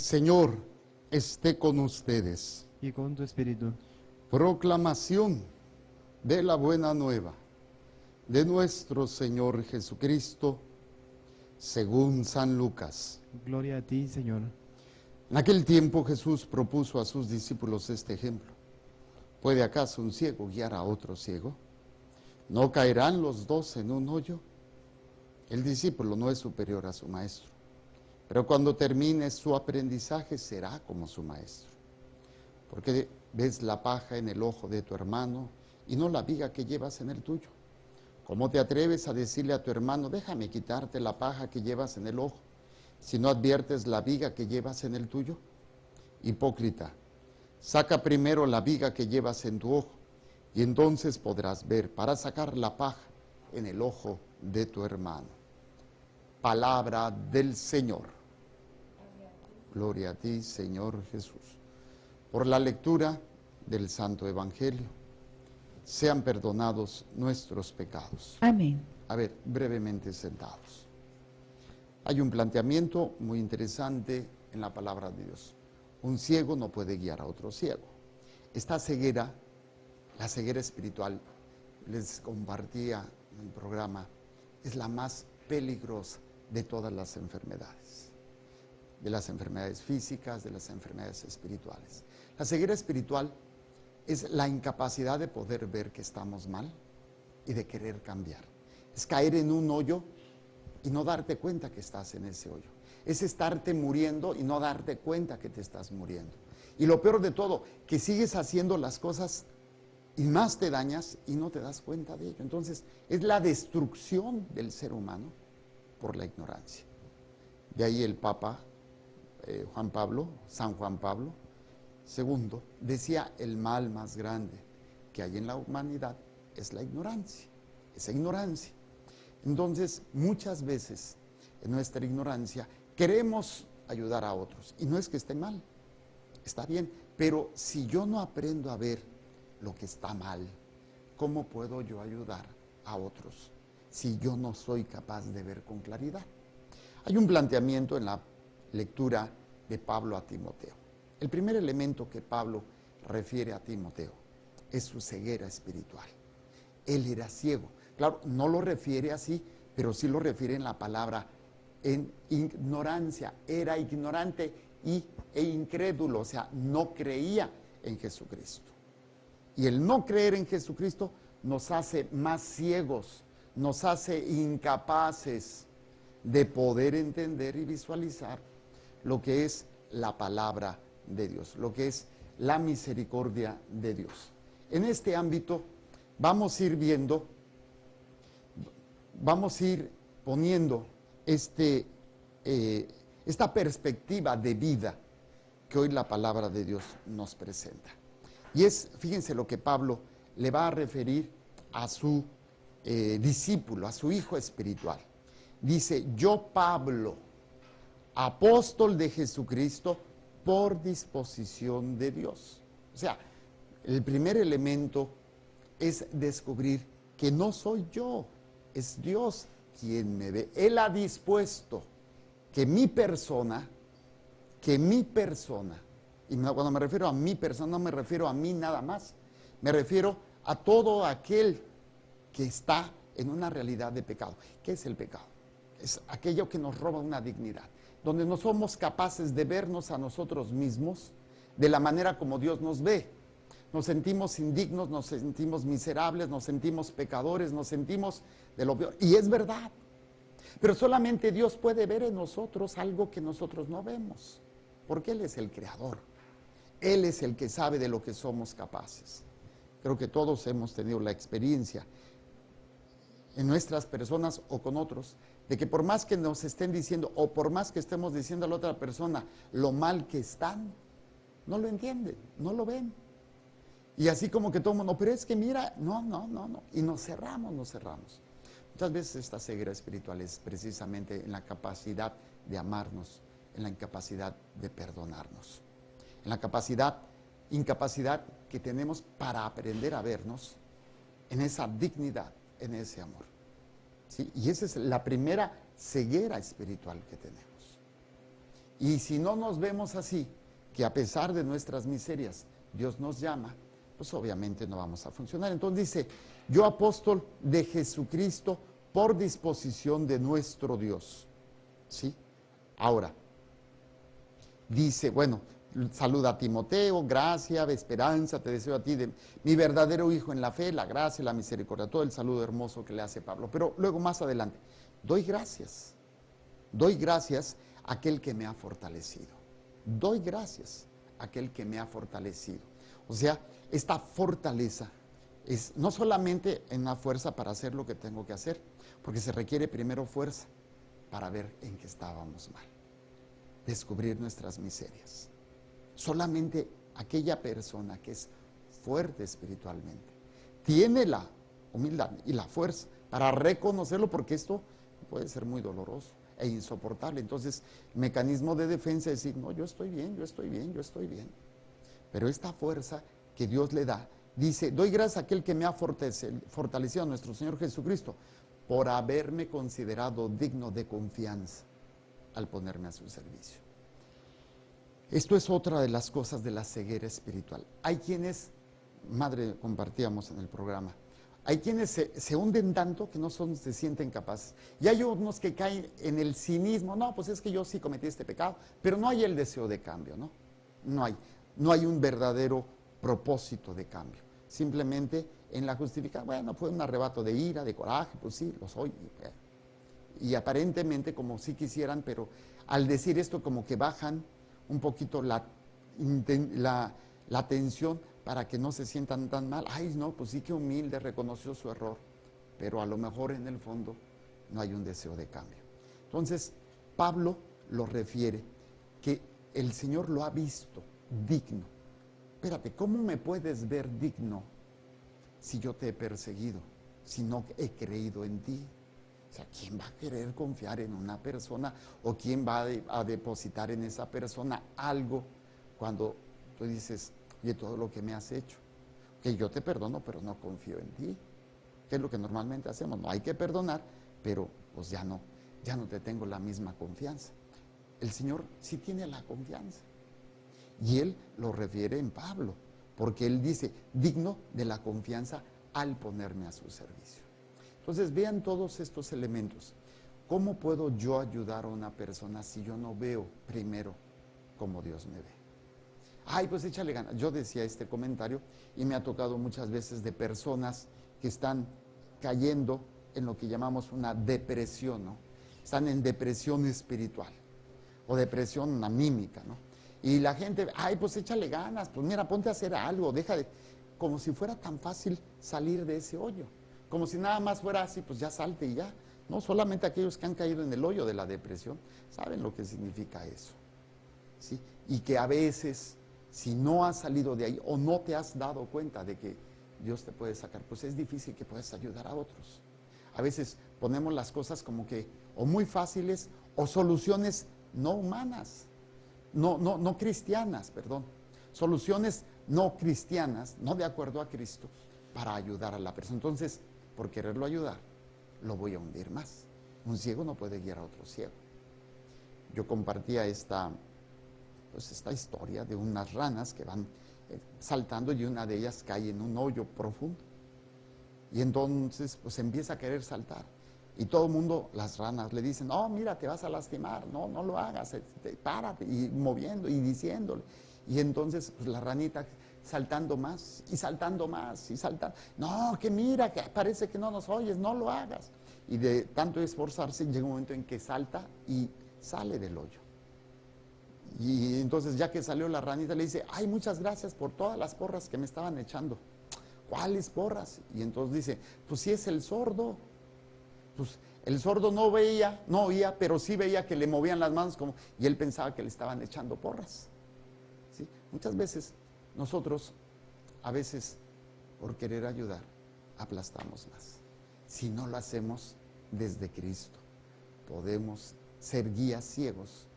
Señor esté con ustedes. Y con tu espíritu. Proclamación de la buena nueva de nuestro Señor Jesucristo según San Lucas. Gloria a ti, Señor. En aquel tiempo Jesús propuso a sus discípulos este ejemplo. ¿Puede acaso un ciego guiar a otro ciego? ¿No caerán los dos en un hoyo? El discípulo no es superior a su maestro, pero cuando termine su aprendizaje será como su maestro. Porque ves la paja en el ojo de tu hermano y no la viga que llevas en el tuyo. ¿Cómo te atreves a decirle a tu hermano, déjame quitarte la paja que llevas en el ojo, si no adviertes la viga que llevas en el tuyo? Hipócrita, saca primero la viga que llevas en tu ojo, y entonces podrás ver para sacar la paja en el ojo de tu hermano. Palabra del Señor. Gloria a ti, Señor Jesús. Por la lectura del Santo Evangelio, sean perdonados nuestros pecados. Amén. A ver, brevemente sentados. Hay un planteamiento muy interesante en la palabra de Dios. Un ciego no puede guiar a otro ciego. Esta ceguera, la ceguera espiritual, les compartía en el programa, es la más peligrosa de todas las enfermedades. De las enfermedades físicas, de las enfermedades espirituales. La ceguera espiritual es la incapacidad de poder ver que estamos mal y de querer cambiar. Es caer en un hoyo y no darte cuenta que estás en ese hoyo. Es estarte muriendo y no darte cuenta que te estás muriendo. Y lo peor de todo, que sigues haciendo las cosas y más te dañas y no te das cuenta de ello. Entonces, es la destrucción del ser humano por la ignorancia. De ahí el Papa San Juan Pablo II, decía, el mal más grande que hay en la humanidad es la ignorancia, esa ignorancia. Entonces, muchas veces, en nuestra ignorancia, queremos ayudar a otros, y no es que esté mal, está bien, pero si yo no aprendo a ver lo que está mal, ¿cómo puedo yo ayudar a otros si yo no soy capaz de ver con claridad? Hay un planteamiento en la lectura de Pablo a Timoteo. El primer elemento que Pablo refiere a Timoteo es su ceguera espiritual. Él era ciego. Claro, no lo refiere así, pero sí lo refiere en la palabra en ignorancia. Era ignorante e incrédulo, o sea, no creía en Jesucristo. Y el no creer en Jesucristo nos hace más ciegos, nos hace incapaces de poder entender y visualizar lo que es la palabra de Dios, lo que es la misericordia de Dios. En este ámbito vamos a ir viendo, vamos a ir poniendo esta perspectiva de vida que hoy la palabra de Dios nos presenta. Y es, fíjense lo que Pablo le va a referir a su discípulo, a su hijo espiritual. Dice, yo Pablo, apóstol de Jesucristo, por disposición de Dios. O sea, el primer elemento es descubrir que no soy yo, es Dios quien me ve. Él ha dispuesto que mi persona, y cuando me refiero a mi persona, no me refiero a mí nada más, me refiero a todo aquel que está en una realidad de pecado. ¿Qué es el pecado? Es aquello que nos roba una dignidad, donde no somos capaces de vernos a nosotros mismos de la manera como Dios nos ve. Nos sentimos indignos, nos sentimos miserables, nos sentimos pecadores, nos sentimos de lo peor. Y es verdad. Pero solamente Dios puede ver en nosotros algo que nosotros no vemos, porque Él es el creador. Él es el que sabe de lo que somos capaces. Creo que todos hemos tenido la experiencia en nuestras personas o con otros, de que por más que nos estén diciendo o por más que estemos diciendo a la otra persona lo mal que están, no lo entienden, no lo ven. Y así como que todo el mundo, pero es que mira, no. Y nos cerramos. Muchas veces esta ceguera espiritual es precisamente en la capacidad de amarnos, en la incapacidad de perdonarnos, en la incapacidad que tenemos para aprender a vernos en esa dignidad, en ese amor. ¿Sí? Y esa es la primera ceguera espiritual que tenemos. Y si no nos vemos así, que a pesar de nuestras miserias, Dios nos llama, pues obviamente no vamos a funcionar. Entonces dice, yo apóstol de Jesucristo por disposición de nuestro Dios. ¿Sí? Ahora, dice, bueno, saluda a Timoteo, gracia, esperanza, te deseo a ti, de mi verdadero hijo en la fe, la gracia, la misericordia, todo el saludo hermoso que le hace Pablo. Pero luego más adelante, doy gracias a aquel que me ha fortalecido. Doy gracias a aquel que me ha fortalecido. O sea, esta fortaleza es no solamente en una fuerza para hacer lo que tengo que hacer, porque se requiere primero fuerza para ver en qué estábamos mal, descubrir nuestras miserias. Solamente aquella persona que es fuerte espiritualmente tiene la humildad y la fuerza para reconocerlo, porque esto puede ser muy doloroso e insoportable. Entonces, el mecanismo de defensa es decir, no, yo estoy bien, yo estoy bien, yo estoy bien. Pero esta fuerza que Dios le da, dice, doy gracias a aquel que me ha fortalecido, a nuestro Señor Jesucristo, por haberme considerado digno de confianza al ponerme a su servicio. Esto es otra de las cosas de la ceguera espiritual. Hay quienes, madre, compartíamos en el programa, hay quienes se hunden tanto que no se sienten capaces. Y hay unos que caen en el cinismo, no, pues es que yo sí cometí este pecado, pero no hay el deseo de cambio, ¿no? No hay un verdadero propósito de cambio. Simplemente en la justificación, bueno, fue un arrebato de ira, de coraje, pues sí, lo soy. Y aparentemente como si quisieran, pero al decir esto como que bajan un poquito la tensión para que no se sientan tan mal. Ay, no, pues sí que humilde, reconoció su error, pero a lo mejor en el fondo no hay un deseo de cambio. Entonces, Pablo lo refiere, que el Señor lo ha visto digno. Espérate, ¿cómo me puedes ver digno si yo te he perseguido, si no he creído en ti? O sea, ¿quién va a querer confiar en una persona o quién va a depositar en esa persona algo cuando tú dices, oye, todo lo que me has hecho, que yo te perdono, pero no confío en ti? ¿Qué es lo que normalmente hacemos? No hay que perdonar, pero pues ya no te tengo la misma confianza. El Señor sí tiene la confianza. Y Él lo refiere en Pablo, porque Él dice, digno de la confianza al ponerme a su servicio. Entonces vean todos estos elementos. ¿Cómo puedo yo ayudar a una persona si yo no veo primero como Dios me ve? Ay, pues échale ganas. Yo decía este comentario y me ha tocado muchas veces de personas que están cayendo en lo que llamamos una depresión, ¿no? Están en depresión espiritual o depresión anímica, ¿no? Y la gente, ay, pues échale ganas, pues mira, ponte a hacer algo, deja de... Como si fuera tan fácil salir de ese hoyo. Como si nada más fuera así, pues ya salte y ya. No, solamente aquellos que han caído en el hoyo de la depresión saben lo que significa eso, ¿sí? Y que a veces, si no has salido de ahí o no te has dado cuenta de que Dios te puede sacar, pues es difícil que puedas ayudar a otros. A veces ponemos las cosas como que o muy fáciles o soluciones no humanas, no cristianas, perdón. Soluciones no cristianas, no de acuerdo a Cristo, para ayudar a la persona. Entonces, por quererlo ayudar, lo voy a hundir más. Un ciego no puede guiar a otro ciego. Yo compartía esta historia de unas ranas que van saltando y una de ellas cae en un hoyo profundo. Y entonces pues empieza a querer saltar. Y todo el mundo, las ranas, le dicen, oh, mira, te vas a lastimar, no lo hagas, párate, y moviendo y diciéndole. Y entonces pues la ranita saltando más y saltando más y saltando. No, que mira, que parece que no nos oyes, no lo hagas. Y de tanto esforzarse llega un momento en que salta y sale del hoyo. Y entonces ya que salió la ranita le dice, ay, muchas gracias por todas las porras que me estaban echando. ¿Cuáles porras? Y entonces dice, pues si es el sordo. Pues el sordo no oía, pero sí veía que le movían las manos como, y él pensaba que le estaban echando porras. ¿Sí? Muchas veces nosotros, a veces, por querer ayudar, aplastamos más. Si no lo hacemos desde Cristo, podemos ser guías ciegos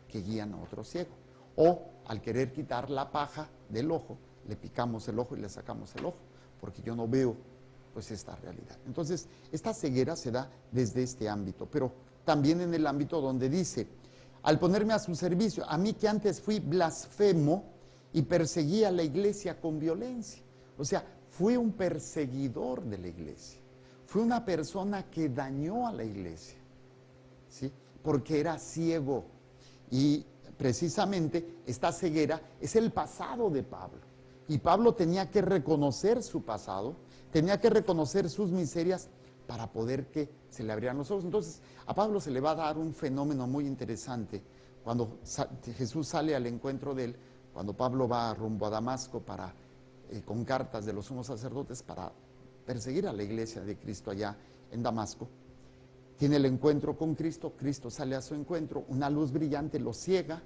que guían a otro ciego. O al querer quitar la paja del ojo, le picamos el ojo y le sacamos el ojo, porque yo no veo pues esta realidad. Entonces, esta ceguera se da desde este ámbito, pero también en el ámbito donde dice, al ponerme a su servicio, a mí que antes fui blasfemo y perseguía a la iglesia con violencia. O sea, fui un perseguidor de la iglesia. Fui una persona que dañó a la iglesia, ¿sí? Porque era ciego. Y precisamente esta ceguera es el pasado de Pablo. Y Pablo tenía que reconocer su pasado, tenía que reconocer sus miserias para poder que se le abrieran los ojos. Entonces, a Pablo se le va a dar un fenómeno muy interesante cuando Jesús sale al encuentro de él, cuando Pablo va rumbo a Damasco con cartas de los sumos sacerdotes para perseguir a la iglesia de Cristo allá en Damasco. Tiene el encuentro con Cristo, Cristo sale a su encuentro, una luz brillante lo ciega,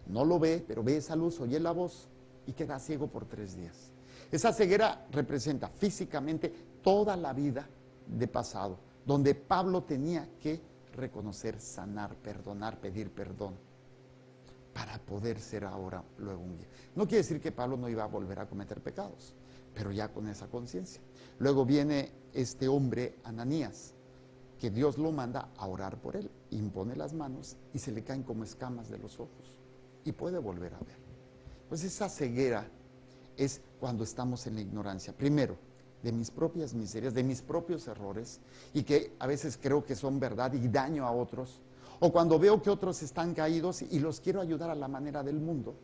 no lo ve, pero ve esa luz, oye la voz y queda ciego por 3 días. Esa ceguera representa físicamente toda la vida de pasado, donde Pablo tenía que reconocer, sanar, perdonar, pedir perdón, para poder ser ahora luego un guía. No quiere decir que Pablo no iba a volver a cometer pecados, pero ya con esa conciencia. Luego viene este hombre, Ananías, que Dios lo manda a orar por él, impone las manos y se le caen como escamas de los ojos y puede volver a ver. Pues esa ceguera es cuando estamos en la ignorancia, primero, de mis propias miserias, de mis propios errores, y que a veces creo que son verdad y daño a otros, o cuando veo que otros están caídos y los quiero ayudar a la manera del mundo,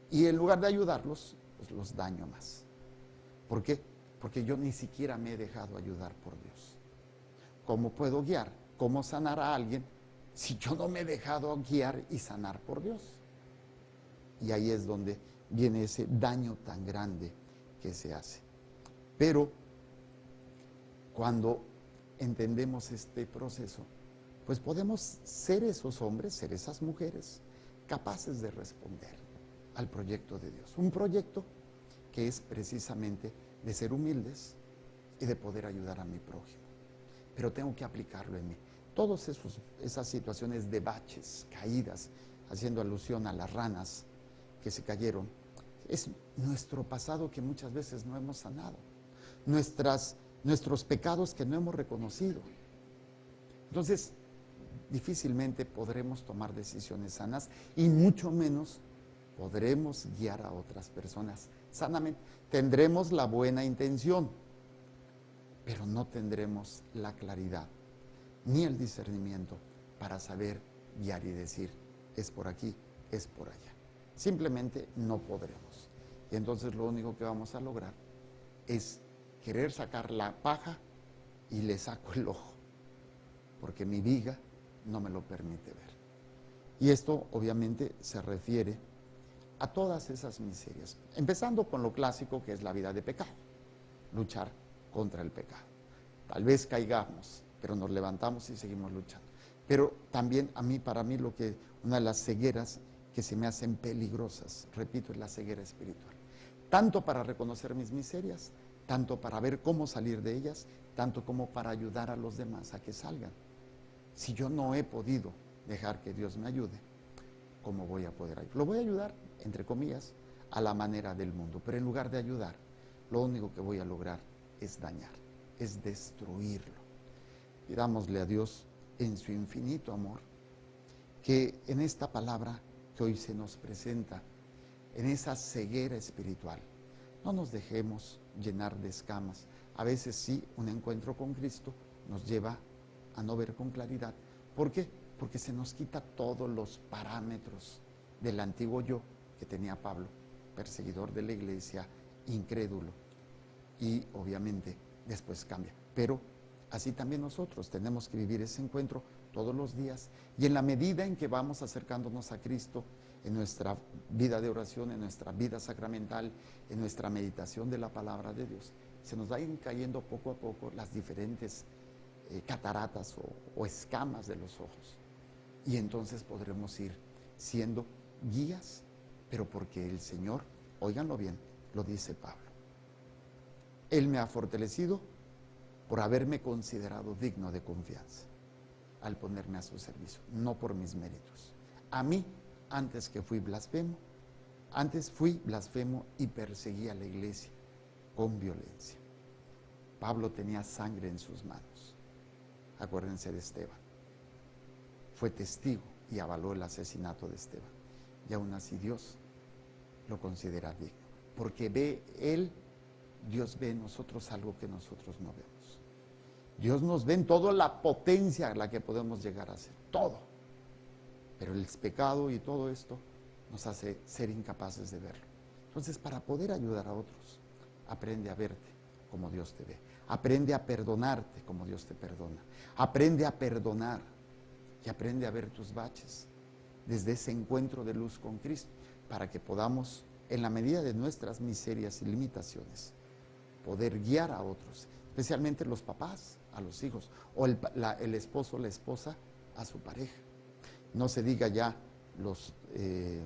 y en lugar de ayudarlos, pues los daño más. ¿Por qué? Porque yo ni siquiera me he dejado ayudar por Dios. ¿Cómo puedo guiar? ¿Cómo sanar a alguien si yo no me he dejado guiar y sanar por Dios? Y ahí es donde viene ese daño tan grande que se hace. Pero cuando entendemos este proceso, pues podemos ser esos hombres, ser esas mujeres capaces de responder al proyecto de Dios. Un proyecto que es precisamente de ser humildes y de poder ayudar a mi prójimo. Pero tengo que aplicarlo en mí. Todas esas situaciones de baches, caídas, haciendo alusión a las ranas que se cayeron, es nuestro pasado que muchas veces no hemos sanado. Nuestros pecados que no hemos reconocido. Entonces, difícilmente podremos tomar decisiones sanas y mucho menos podremos guiar a otras personas sanamente. Tendremos la buena intención, pero no tendremos la claridad ni el discernimiento para saber guiar y decir, es por aquí, es por allá. Simplemente no podremos. Y entonces lo único que vamos a lograr es querer sacar la paja y le saco el ojo, porque mi viga no me lo permite ver. Y esto obviamente se refiere a todas esas miserias, empezando con lo clásico que es la vida de pecado, luchar contra el pecado. Tal vez caigamos, pero nos levantamos y seguimos luchando. Pero también para mí una de las cegueras que se me hacen peligrosas, repito, es la ceguera espiritual. Tanto para reconocer mis miserias, tanto para ver cómo salir de ellas, tanto como para ayudar a los demás a que salgan. Si yo no he podido dejar que Dios me ayude, ¿cómo voy a poder ayudar? Lo voy a ayudar, entre comillas, a la manera del mundo, pero en lugar de ayudar, lo único que voy a lograr es dañar, es destruirlo. Pidámosle a Dios en su infinito amor que en esta palabra que hoy se nos presenta, en esa ceguera espiritual, no nos dejemos llenar de escamas. A veces sí, un encuentro con Cristo nos lleva a no ver con claridad. ¿Por qué? Porque se nos quita todos los parámetros del antiguo yo que tenía Pablo, perseguidor de la iglesia, incrédulo. Y obviamente después cambia. Pero así también nosotros tenemos que vivir ese encuentro todos los días. Y en la medida en que vamos acercándonos a Cristo, en nuestra vida de oración, en nuestra vida sacramental, en nuestra meditación de la palabra de Dios, se nos va a ir cayendo poco a poco las diferentes cataratas o escamas de los ojos. Y entonces podremos ir siendo guías, pero porque el Señor, óiganlo bien, lo dice Pablo. Él me ha fortalecido por haberme considerado digno de confianza al ponerme a su servicio, no por mis méritos. A mí, antes fui blasfemo y perseguí a la iglesia con violencia. Pablo tenía sangre en sus manos. Acuérdense de Esteban. Fue testigo y avaló el asesinato de Esteban. Y aún así Dios lo considera digno, porque Dios ve en nosotros algo que nosotros no vemos. Dios nos ve en toda la potencia a la que podemos llegar a ser, todo. Pero el pecado y todo esto nos hace ser incapaces de verlo. Entonces, para poder ayudar a otros, aprende a verte como Dios te ve. Aprende a perdonarte como Dios te perdona. Aprende a perdonar y aprende a ver tus baches desde ese encuentro de luz con Cristo, para que podamos, en la medida de nuestras miserias y limitaciones, poder guiar a otros, especialmente los papás a los hijos, o el esposo o la esposa a su pareja. No se diga ya los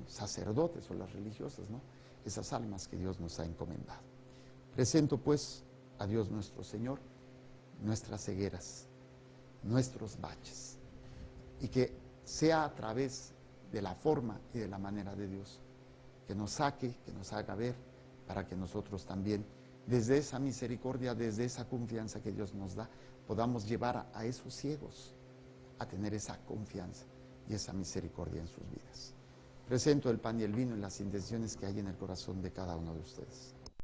sacerdotes o las religiosas, ¿no? Esas almas que Dios nos ha encomendado. Presento pues a Dios nuestro Señor nuestras cegueras, nuestros baches, y que sea a través de la forma y de la manera de Dios que nos saque, que nos haga ver, para que nosotros también, desde esa misericordia, desde esa confianza que Dios nos da, podamos llevar a esos ciegos a tener esa confianza y esa misericordia en sus vidas. Presento el pan y el vino y las intenciones que hay en el corazón de cada uno de ustedes.